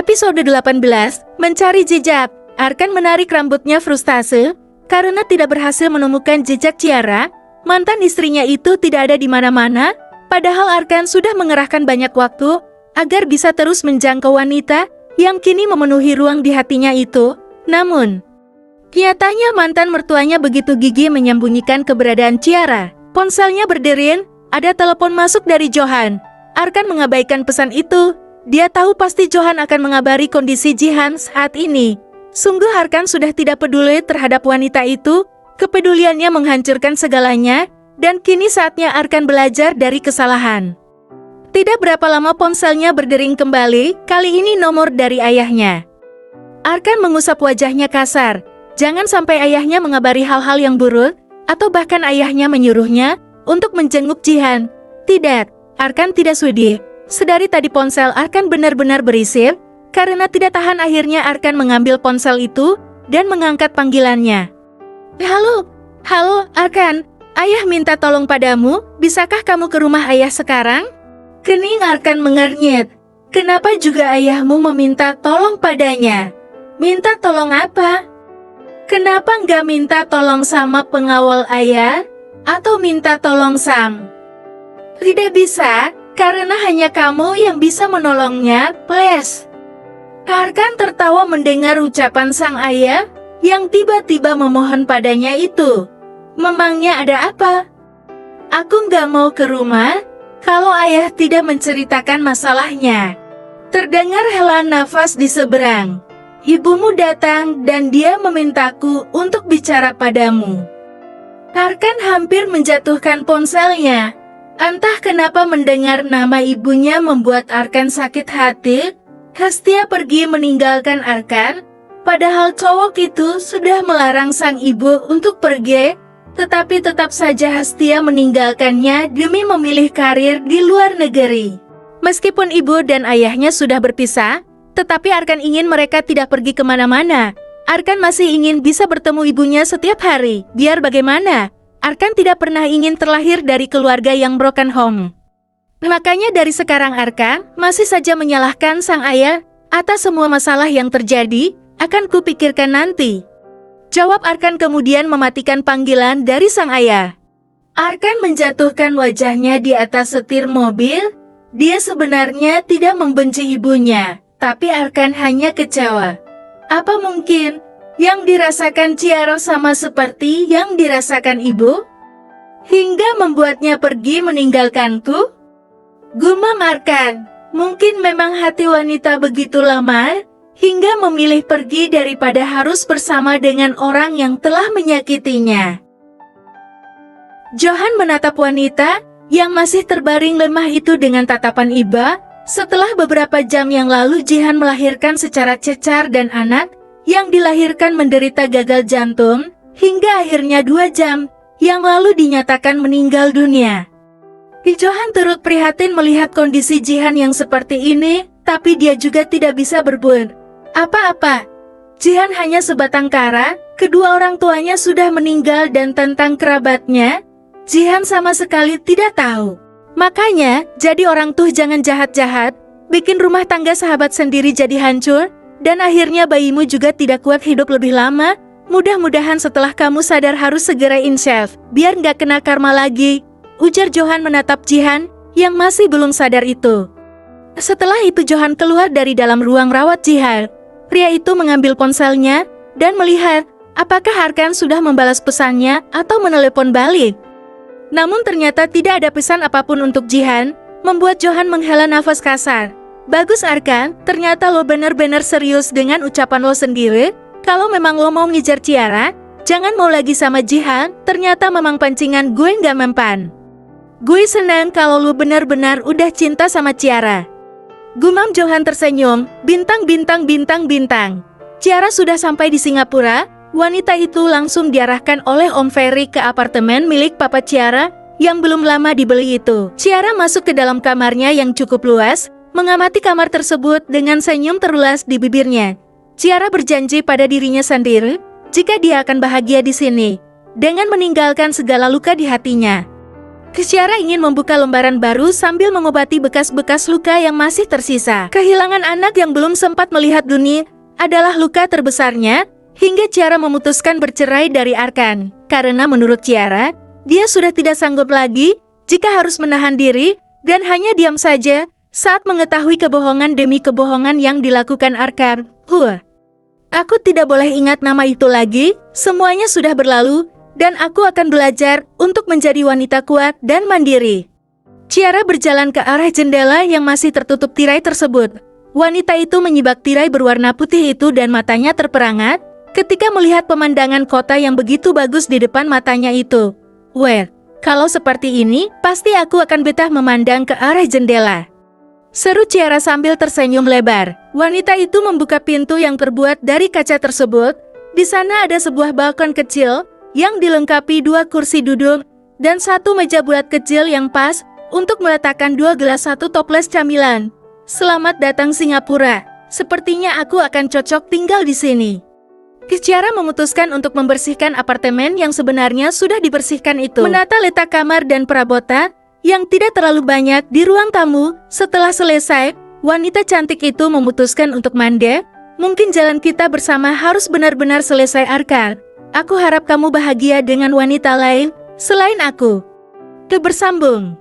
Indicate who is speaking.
Speaker 1: Episode 18, Mencari Jejak. Arkan menarik rambutnya frustase karena tidak berhasil menemukan jejak Ciara. Mantan istrinya itu tidak ada di mana-mana, padahal Arkan sudah mengerahkan banyak waktu agar bisa terus menjangkau wanita yang kini memenuhi ruang di hatinya itu. Namun, nyatanya mantan mertuanya begitu gigih menyembunyikan keberadaan Ciara. Ponselnya berdering, ada telepon masuk dari Johan. Arkan mengabaikan pesan itu. Dia tahu pasti Johan akan mengabari kondisi Jihan saat ini. Sungguh Arkan sudah tidak peduli terhadap wanita itu. Kepeduliannya menghancurkan segalanya, dan kini saatnya Arkan belajar dari kesalahan. Tidak berapa lama ponselnya berdering kembali, kali ini nomor dari ayahnya. Arkan mengusap wajahnya kasar. Jangan sampai ayahnya mengabari hal-hal yang buruk, atau bahkan ayahnya menyuruhnya untuk menjenguk Jihan. Tidak, Arkan tidak sudi. Sedari tadi ponsel Arkan benar-benar berisik, karena tidak tahan akhirnya Arkan mengambil ponsel itu dan mengangkat panggilannya. Halo Arkan, ayah minta tolong padamu, bisakah kamu ke rumah ayah sekarang? Kening Arkan mengernyit. Kenapa juga ayahmu meminta tolong padanya? Minta tolong apa? Kenapa nggak minta tolong sama pengawal ayah? Atau minta tolong Sam? Tidak bisa. Karena hanya kamu yang bisa menolongnya, please. Arkan tertawa mendengar ucapan sang ayah yang tiba-tiba memohon padanya itu. Memangnya ada apa? Aku nggak mau ke rumah kalau ayah tidak menceritakan masalahnya. Terdengar hela nafas di seberang. Ibumu datang dan dia memintaku untuk bicara padamu. Arkan hampir menjatuhkan ponselnya. Entah kenapa mendengar nama ibunya membuat Arkan sakit hati. Hestia pergi meninggalkan Arkan, padahal cowok itu sudah melarang sang ibu untuk pergi, tetapi tetap saja Hestia meninggalkannya demi memilih karir di luar negeri. Meskipun ibu dan ayahnya sudah berpisah, tetapi Arkan ingin mereka tidak pergi kemana-mana. Arkan masih ingin bisa bertemu ibunya setiap hari, biar bagaimana. Arkan tidak pernah ingin terlahir dari keluarga yang broken home. Makanya dari sekarang Arkan masih saja menyalahkan sang ayah atas semua masalah yang terjadi, akan kupikirkan nanti. Jawab Arkan kemudian mematikan panggilan dari sang ayah. Arkan menjatuhkan wajahnya di atas setir mobil. Dia sebenarnya tidak membenci ibunya, tapi Arkan hanya kecewa. Apa mungkin yang dirasakan Ciara sama seperti yang dirasakan ibu? Hingga membuatnya pergi meninggalkanku? Gumam Arkan, mungkin memang hati wanita begitu lemah, hingga memilih pergi daripada harus bersama dengan orang yang telah menyakitinya. Johan menatap wanita yang masih terbaring lemah itu dengan tatapan iba. Setelah beberapa jam yang lalu Jihan melahirkan secara cecar dan anak yang dilahirkan menderita gagal jantung, hingga akhirnya 2 jam yang lalu dinyatakan meninggal dunia. Johan turut prihatin melihat kondisi Jihan yang seperti ini, tapi dia juga tidak bisa berbuat apa-apa. Jihan hanya sebatang kara, kedua orang tuanya sudah meninggal dan tentang kerabatnya, Jihan sama sekali tidak tahu. Makanya, jadi orang tuh jangan jahat-jahat, bikin rumah tangga sahabat sendiri jadi hancur, dan akhirnya bayimu juga tidak kuat hidup lebih lama. Mudah-mudahan setelah kamu sadar harus segera insyaf, biar nggak kena karma lagi, ujar Johan menatap Jihan yang masih belum sadar itu. Setelah itu Johan keluar dari dalam ruang rawat Jihan. Pria itu mengambil ponselnya dan melihat apakah Arkan sudah membalas pesannya atau menelepon balik. Namun ternyata tidak ada pesan apapun untuk Jihan, membuat Johan menghela nafas kasar. Bagus Arkan, ternyata lo benar-benar serius dengan ucapan lo sendiri. Kalau memang lo mau ngejar Ciara, jangan mau lagi sama Jihan, ternyata memang pancingan gue nggak mempan. Gue senang kalau lo benar-benar udah cinta sama Ciara. Gumam Johan tersenyum, bintang. Ciara sudah sampai di Singapura, wanita itu langsung diarahkan oleh Om Ferry ke apartemen milik Papa Ciara yang belum lama dibeli itu. Ciara masuk ke dalam kamarnya yang cukup luas, mengamati kamar tersebut dengan senyum terulas di bibirnya. Ciara berjanji pada dirinya sendiri, jika dia akan bahagia di sini, dengan meninggalkan segala luka di hatinya. Ciara ingin membuka lembaran baru sambil mengobati bekas-bekas luka yang masih tersisa. Kehilangan anak yang belum sempat melihat dunia adalah luka terbesarnya, hingga Ciara memutuskan bercerai dari Arkan. Karena menurut Ciara, dia sudah tidak sanggup lagi jika harus menahan diri dan hanya diam saja saat mengetahui kebohongan demi kebohongan yang dilakukan Arkan. Aku tidak boleh ingat nama itu lagi, semuanya sudah berlalu, dan aku akan belajar untuk menjadi wanita kuat dan mandiri. Ciara berjalan ke arah jendela yang masih tertutup tirai tersebut. Wanita itu menyibak tirai berwarna putih itu dan matanya terperangat ketika melihat pemandangan kota yang begitu bagus di depan matanya itu. Kalau seperti ini, pasti aku akan betah memandang ke arah jendela. Seru Ciara sambil tersenyum lebar. Wanita itu membuka pintu yang terbuat dari kaca tersebut. Di sana ada sebuah balkon kecil yang dilengkapi 2 kursi duduk dan 1 meja bulat kecil yang pas untuk meletakkan 2 gelas 1 toples camilan. Selamat datang Singapura. Sepertinya aku akan cocok tinggal di sini. Ciara memutuskan untuk membersihkan apartemen yang sebenarnya sudah dibersihkan itu. Menata letak kamar dan perabotan yang tidak terlalu banyak di ruang tamu. Setelah selesai, wanita cantik itu memutuskan untuk mandi. Mungkin jalan kita bersama harus benar-benar selesai, Arkan. Aku harap kamu bahagia dengan wanita lain selain aku. Bersambung.